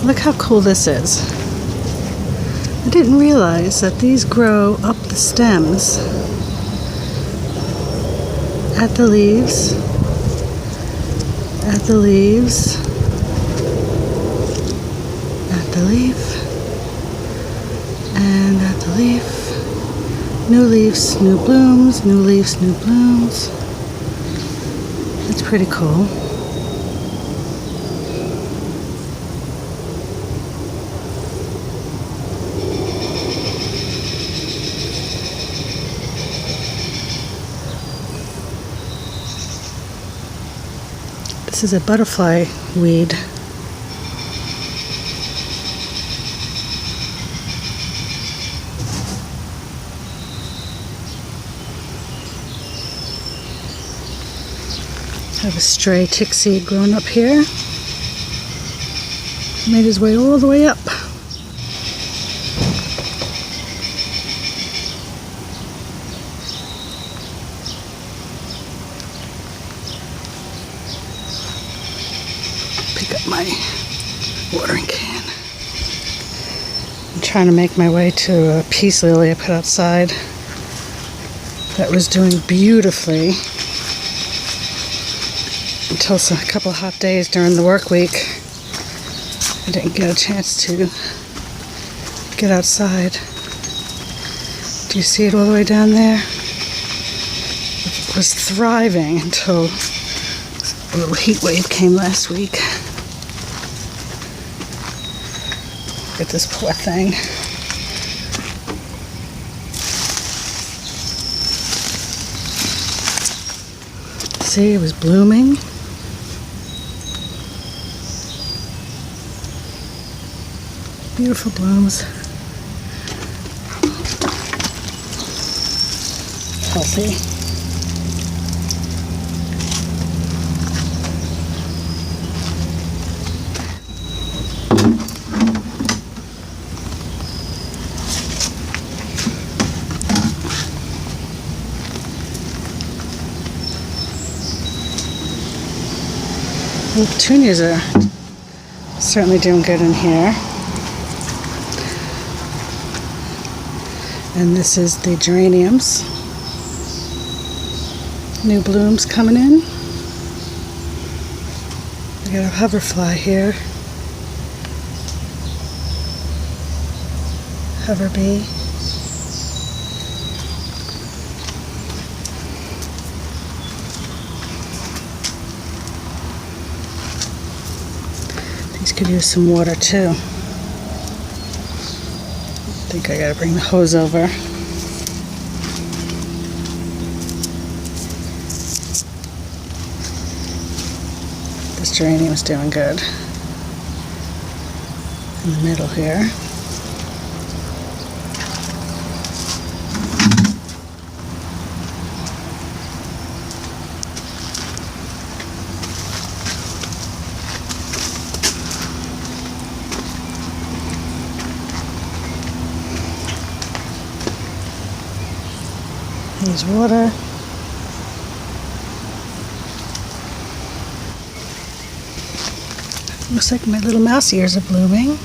Look how cool this is. I didn't realize that these grow up the stems at the leaves, at the leaves, at the leaf, and at the leaf. New leaves, new blooms, new leaves, new blooms. It's pretty cool. This is a butterfly weed. I have a stray tick seed growing up here. Made his way all the way up. Pick up my watering can. I'm trying to make my way to a peace lily I put outside that was doing beautifully until a couple of hot days during the work week. I didn't get a chance to get outside. Do you see it all the way down there? It was thriving until a little heat wave came last week. Look at this poor thing. See, it was blooming. Beautiful blooms. Healthy. The petunias are certainly doing good in here. And this is the geraniums. New blooms coming in. We got a hoverfly here. Hover bee. These could use some water too. I think I gotta bring the hose over. This geranium is doing good. In the middle here. There's water. Looks like my little mouse ears are blooming.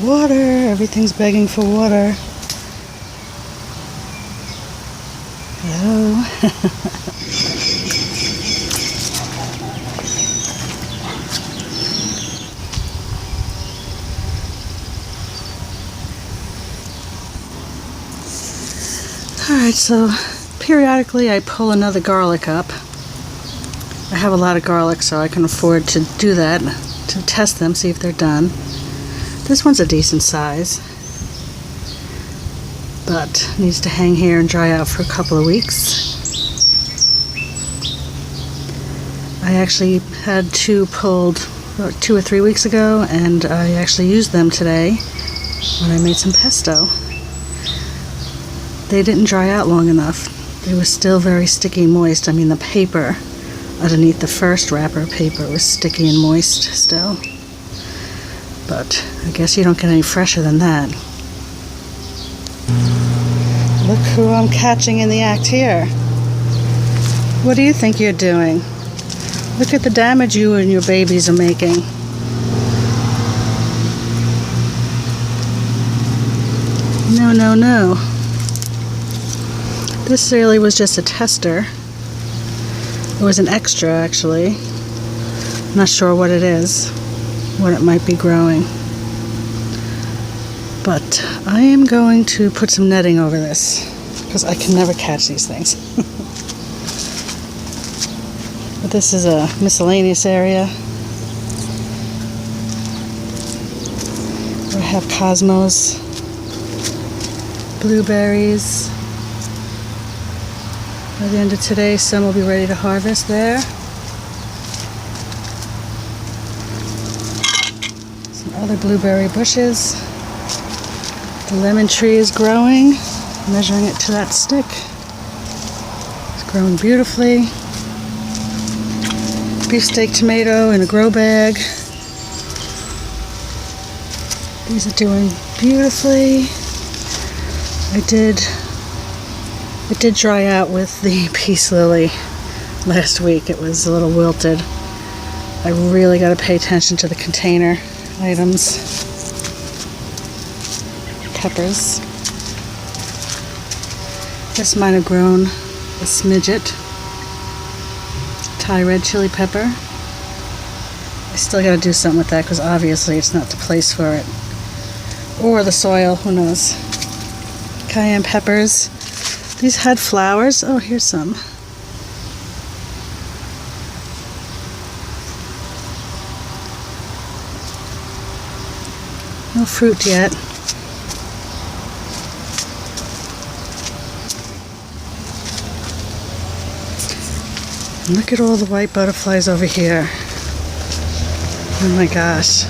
Water, everything's begging for water. Hello. Alright, so periodically I pull another garlic up. I have a lot of garlic, so I can afford to do that, to test them, see if they're done. This one's a decent size, but needs to hang here and dry out for a couple of weeks. I actually had two pulled 2 or 3 weeks ago, and I actually used them today when I made some pesto. They didn't dry out long enough. They were still very sticky moist. I mean, the paper Underneath the first wrapper paper was sticky and moist still. But I guess you don't get any fresher than that. Look who I'm catching in the act here. What do you think you're doing? Look at the damage you and your babies are making. No, no, no. This really was just a tester. It was an extra, actually. I'm not sure what it is, what it might be growing. But I am going to put some netting over this, because I can never catch these things. But this is a miscellaneous area. I have cosmos, blueberries. By the end of today, some will be ready to harvest there. Some other blueberry bushes. The lemon tree is growing, measuring it to that stick. It's growing beautifully. Beefsteak tomato in a grow bag. These are doing beautifully. It did dry out with the peace lily last week. It was a little wilted. I really got to pay attention to the container items. Peppers. This might have grown a smidget. Thai red chili pepper. I still got to do something with that because obviously it's not the place for it. Or the soil, who knows. Cayenne peppers. These had flowers. Oh, here's some. No fruit yet. Look at all the white butterflies over here. Oh my gosh.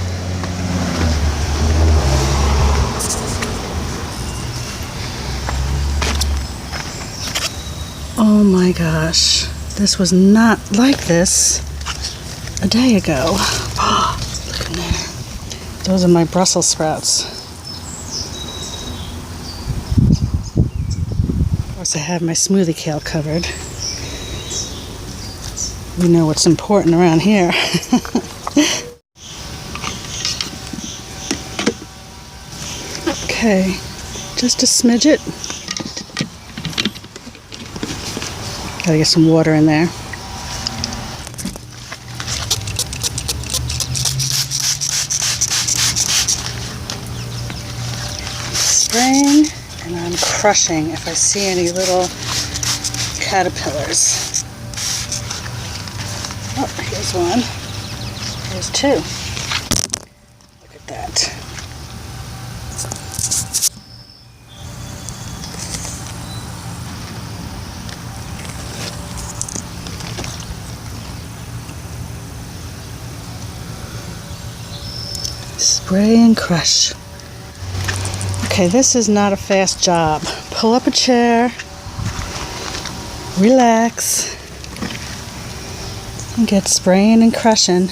Oh my gosh. This was not like this a day ago. Oh, look in there. Those are my Brussels sprouts. Of course, I have my smoothie kale covered. You know what's important around here. Okay, just a smidget. Gotta get some water in there. Spraying, and I'm crushing if I see any little caterpillars. Oh, here's one. Here's two. Look at that. Spray and crush. Okay, this is not a fast job. Pull up a chair, relax, and get spraying and crushing.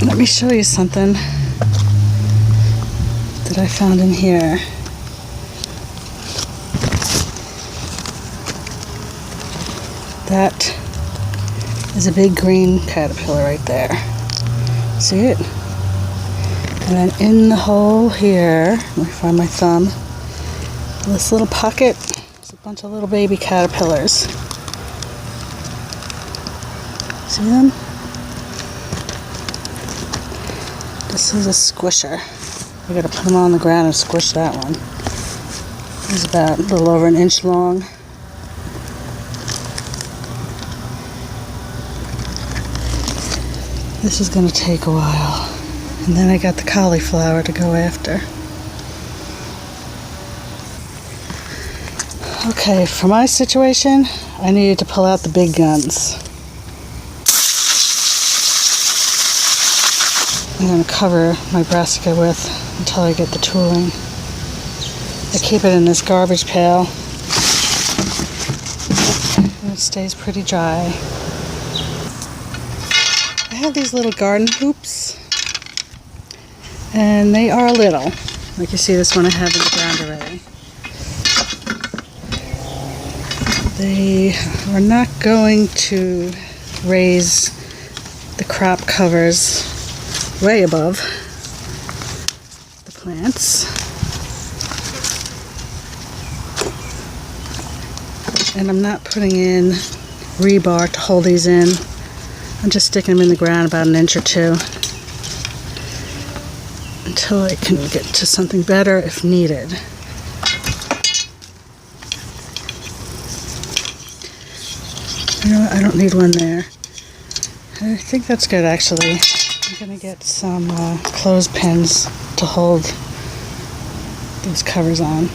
Let me show you something that I found in here. That is a big green caterpillar right there. See it? And then in the hole here, let me find my thumb, this little pocket, there's a bunch of little baby caterpillars. See them? This is a squisher. I gotta put them on the ground and squish that one. It's about a little over an inch long. This is gonna take a while. And then I got the cauliflower to go after. Okay, for my situation, I needed to pull out the big guns. I'm going to cover my brassica with until I get the tooling. I keep it in this garbage pail. And it's stays pretty dry. I have these little garden hoops, and they are little. Like you see this one I have in the ground already. They are not going to raise the crop covers way above the plants. And I'm not putting in rebar to hold these in. I'm just sticking them in the ground about 1 inch or 2 until I can get to something better if needed. You know what? I don't need one there. I think that's good actually. I'm going to get some clothespins to hold those covers on.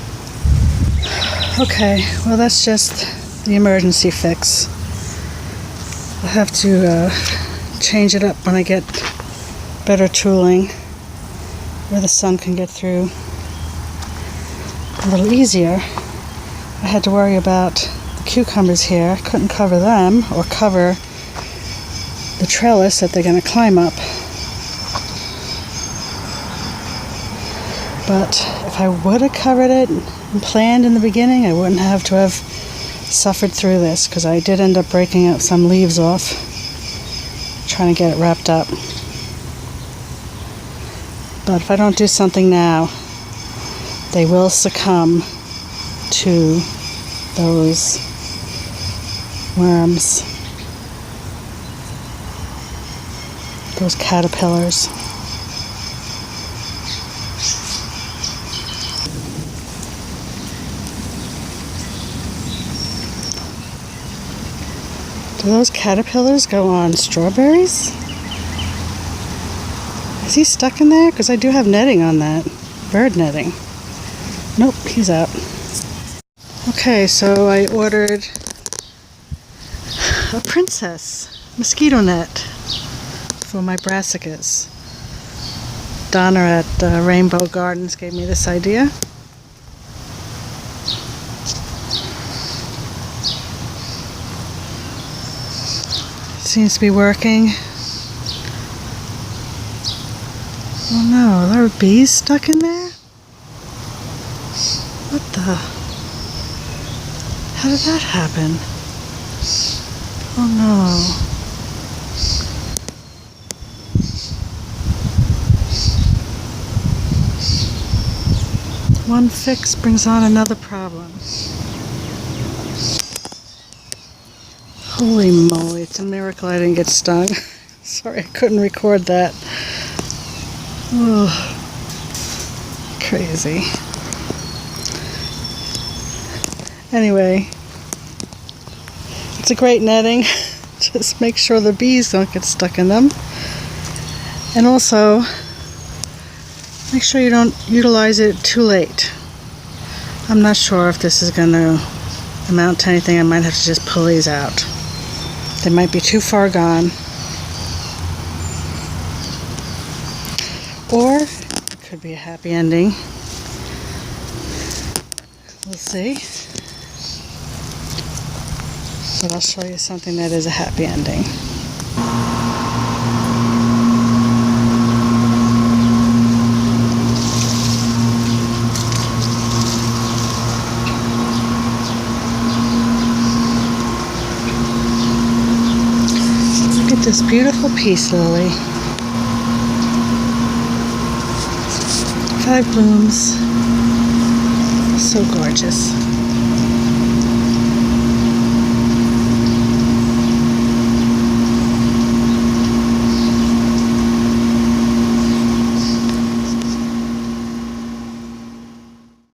Okay, well that's just the emergency fix. I'll have to change it up when I get better tooling where the sun can get through a little easier. I had to worry about the cucumbers here. I couldn't cover them or cover the trellis that they're going to climb up. But if I would have covered it and planned in the beginning, I wouldn't have to have suffered through this, because I did end up breaking up some leaves off trying to get it wrapped up. But if I don't do something now, they will succumb to those worms, those caterpillars. Do those caterpillars go on strawberries? Is he stuck in there? Because I do have netting on that. Bird netting. Nope, he's out. Okay, so I ordered a princess mosquito net for my brassicas. Donna at Rainbow Gardens gave me this idea. Seems to be working. Oh no, are there bees stuck in there? What the? How did that happen? Oh no. One fix brings on another problem. Holy moly, it's a miracle I didn't get stung. Sorry, I couldn't record that. Oh, crazy. Anyway, it's a great netting. Just make sure the bees don't get stuck in them. And also, make sure you don't utilize it too late. I'm not sure if this is going to amount to anything. I might have to just pull these out. They might be too far gone. Or it could be a happy ending. We'll see. But I'll show you something that is a happy ending. This beautiful peace lily. 5 blooms. So gorgeous.